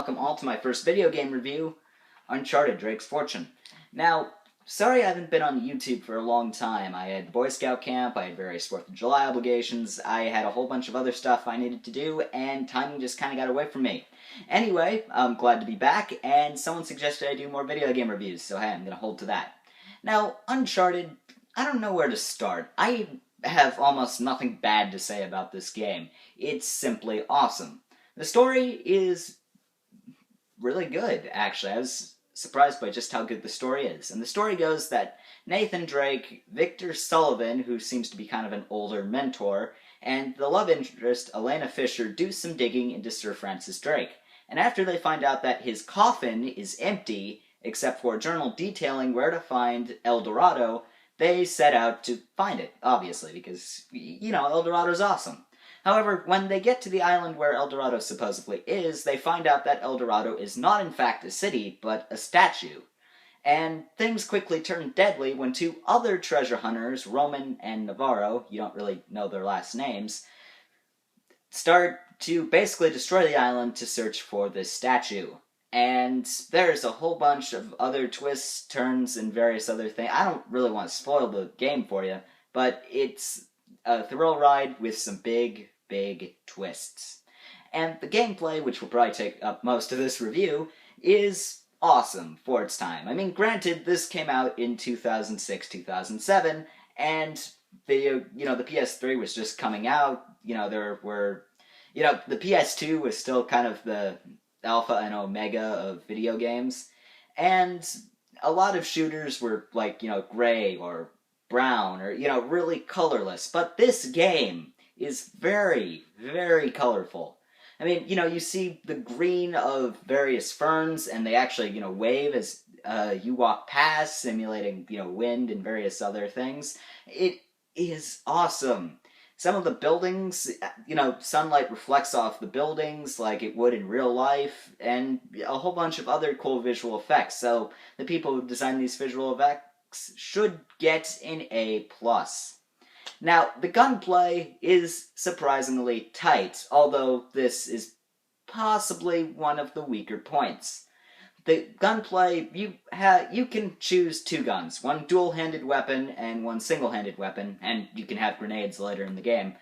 Welcome all to my first video game review, Uncharted Drake's Fortune. Now, sorry I haven't been on YouTube for a long time. I had Boy Scout camp, I had various 4th of July obligations, I had a whole bunch of other stuff I needed to do, and timing just kind of got away from me. Anyway, I'm glad to be back, and someone suggested I do more video game reviews, so hey, I'm going to hold to that. Now, Uncharted, I don't know where to start. I have almost nothing bad to say about this game. It's simply awesome. The story is really good, actually. I was surprised by just how good the story is. And the story goes that Nathan Drake, Victor Sullivan, who seems to be kind of an older mentor, and the love interest, Elena Fisher, do some digging into Sir Francis Drake. And after they find out that his coffin is empty, except for a journal detailing where to find El Dorado, they set out to find it, obviously, because, you know, El Dorado's awesome. However, when they get to the island where El Dorado supposedly is, they find out that El Dorado is not in fact a city, but a statue. And things quickly turn deadly when two other treasure hunters, Roman and Navarro, you don't really know their last names, start to basically destroy the island to search for this statue. And there's a whole bunch of other twists, turns, and various other things. I don't really want to spoil the game for you, but it's a thrill ride with some big twists. And the gameplay, which will probably take up most of this review, is awesome for its time. I mean, granted, this came out in 2006, 2007, and the PS3 was just coming out. The PS2 was still kind of the alpha and omega of video games, and a lot of shooters were like, gray or brown or, really colorless. But this game is very colorful. I mean, you see the green of various ferns, and they actually, wave as you walk past, simulating, wind and various other things. It is awesome. Some of the buildings, sunlight reflects off the buildings like it would in real life, and a whole bunch of other cool visual effects. So the people who designed these visual effects should get an A+. Now, the gunplay is surprisingly tight, although this is possibly one of the weaker points. The gunplay, you can choose two guns, one dual-handed weapon and one single-handed weapon, and you can have grenades later in the game,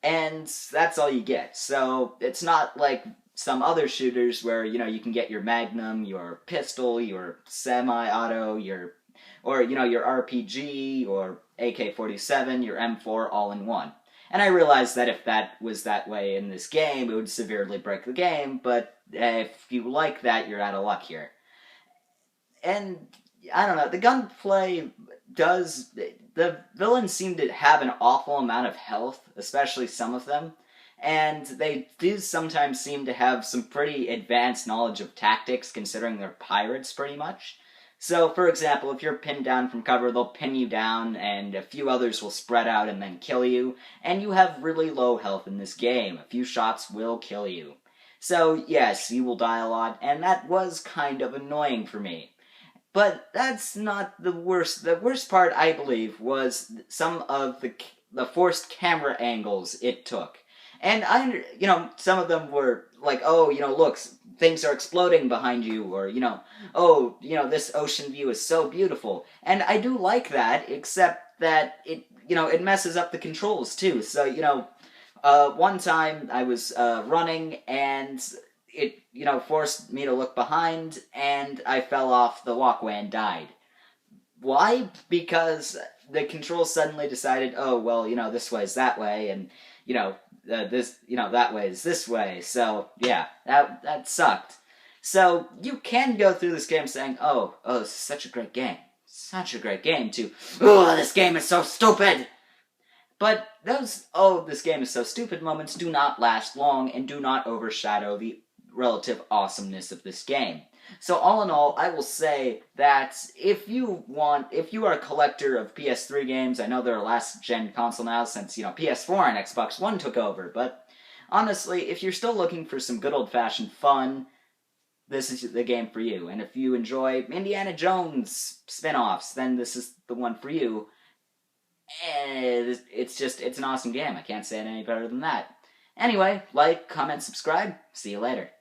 and that's all you get. So it's not like some other shooters where, you can get your Magnum, your pistol, your semi-auto, your RPG, or AK-47, your M4, all in one. And I realize that if that was that way in this game, it would severely break the game, but if you like that, you're out of luck here. And, I don't know, the gunplay does... The villains seem to have an awful amount of health, especially some of them, and they do sometimes seem to have some pretty advanced knowledge of tactics, considering they're pirates, pretty much. So, for example, if you're pinned down from cover, they'll pin you down, and a few others will spread out and then kill you, and you have really low health in this game. A few shots will kill you. So, yes, you will die a lot, and that was kind of annoying for me. But that's not the worst. The worst part, I believe, was some of the forced camera angles it took. And some of them were like, oh, look, things are exploding behind you, or, oh, this ocean view is so beautiful. And I do like that, except that it messes up the controls, too. So, one time I was running, and it, forced me to look behind, and I fell off the walkway and died. Why? Because the controls suddenly decided, oh, well, this way is that way, and, that way is this way, so, yeah, that sucked. So, you can go through this game saying, oh, this is such a great game. Such a great game, to, oh, this game is so stupid! But those, oh, this game is so stupid moments do not last long and do not overshadow the relative awesomeness of this game. So all in all, I will say that if you are a collector of PS3 games, I know they're a last-gen console now since, PS4 and Xbox One took over, but honestly, if you're still looking for some good old-fashioned fun, this is the game for you. And if you enjoy Indiana Jones spin-offs, then this is the one for you. And it's an awesome game. I can't say it any better than that. Anyway, like, comment, subscribe. See you later.